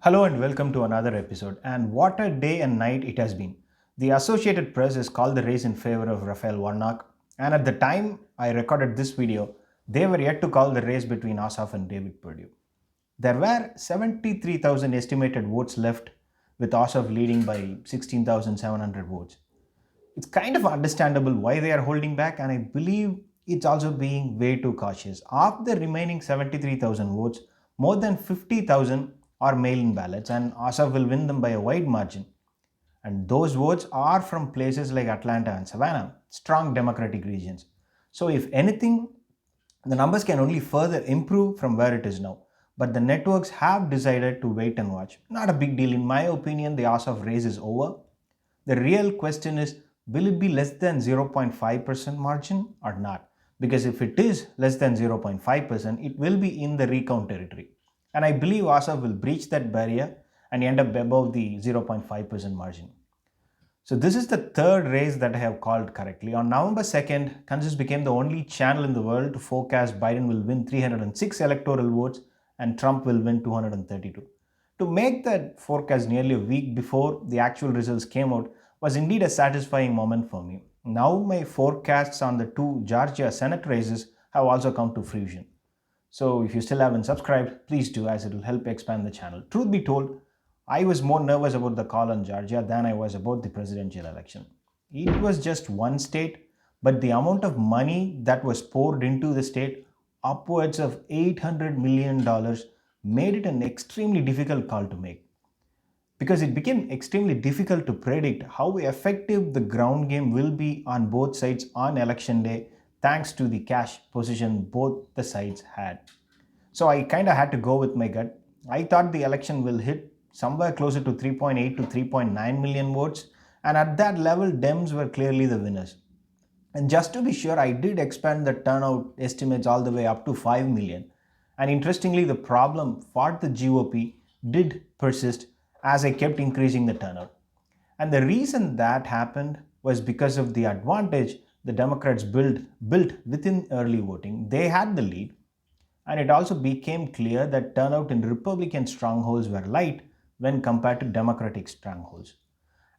Hello and welcome to another episode. And what a day and night it has been. The Associated Press has called the race in favor of Raphael Warnock, and at the time I recorded this video, they were yet to call the race between Ossoff and David Perdue. There were 73,000 estimated votes left, with Ossoff leading by 16,700 votes. It's kind of understandable why they are holding back, and I believe it's also being way too cautious. Of the remaining 73,000 votes, more than 50,000 are mail-in ballots, and Ossoff will win them by a wide margin. And those votes are from places like Atlanta and Savannah, strong Democratic regions. So, if anything, the numbers can only further improve from where it is now. But the networks have decided to wait and watch. Not a big deal. In my opinion, the Ossoff race is over. The real question is, will it be less than 0.5% margin or not? Because if it is less than 0.5%, it will be in the recount territory. And I believe Ossoff will breach that barrier and end up above the 0.5% margin. So this is the third race that I have called correctly. On November 2nd, Kansas became the only channel in the world to forecast Biden will win 306 electoral votes and Trump will win 232. To make that forecast nearly a week before the actual results came out was indeed a satisfying moment for me. Now my forecasts on the two Georgia Senate races have also come to fruition. So if you still haven't subscribed, please do, as it will help expand the channel. Truth be told, I was more nervous about the call on Georgia than I was about the presidential election. It was just one state, but the amount of money that was poured into the state, upwards of $800 million, made it an extremely difficult call to make. Because it became extremely difficult to predict how effective the ground game will be on both sides on election day, thanks to the cash position both the sides had. So I kind of had to go with my gut. I thought the election will hit somewhere closer to 3.8 to 3.9 million votes, and at that level, Dems were clearly the winners. And just to be sure, I did expand the turnout estimates all the way up to 5 million. And interestingly, the problem for the GOP did persist as I kept increasing the turnout. And the reason that happened was because of the advantage the Democrats built within early voting. They had the lead, and it also became clear that turnout in Republican strongholds were light when compared to Democratic strongholds.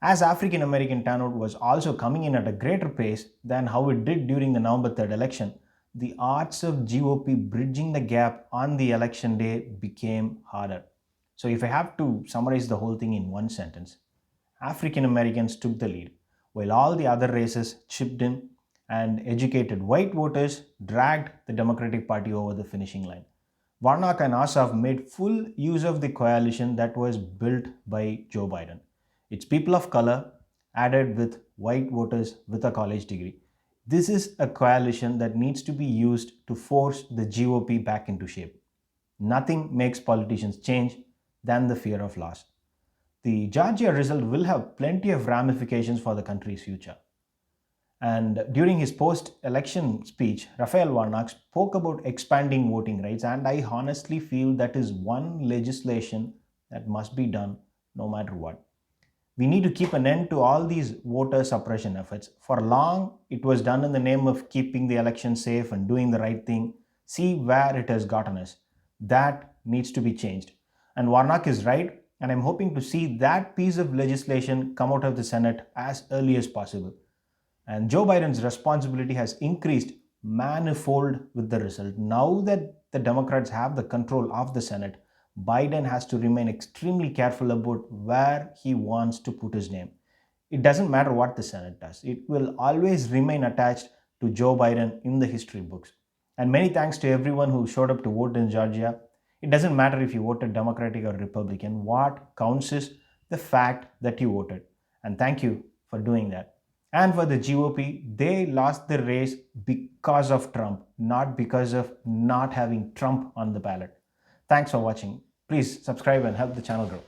As African American turnout was also coming in at a greater pace than how it did during the November 3rd election, the odds of GOP bridging the gap on the election day became harder. So if I have to summarize the whole thing in one sentence, African Americans took the lead, while all the other races chipped in and educated white voters dragged the Democratic Party over the finishing line. Warnock and Ossoff made full use of the coalition that was built by Joe Biden. It's people of color added with white voters with a college degree. This is a coalition that needs to be used to force the GOP back into shape. Nothing makes politicians change than the fear of loss. The Georgia result will have plenty of ramifications for the country's future. And during his post-election speech, Raphael Warnock spoke about expanding voting rights, and I honestly feel that is one legislation that must be done no matter what. We need to keep an end to all these voter suppression efforts. For long, it was done in the name of keeping the election safe and doing the right thing. See where it has gotten us. That needs to be changed. And Warnock is right, and I'm hoping to see that piece of legislation come out of the Senate as early as possible. And Joe Biden's responsibility has increased manifold with the result. Now that the Democrats have the control of the Senate, Biden has to remain extremely careful about where he wants to put his name. It doesn't matter what the Senate does, it will always remain attached to Joe Biden in the history books. And many thanks to everyone who showed up to vote in Georgia. It doesn't matter if you voted Democratic or Republican. What counts is the fact that you voted. And thank you for doing that. And for the GOP, they lost the race because of Trump, not because of not having Trump on the ballot. Thanks for watching. Please subscribe and help the channel grow.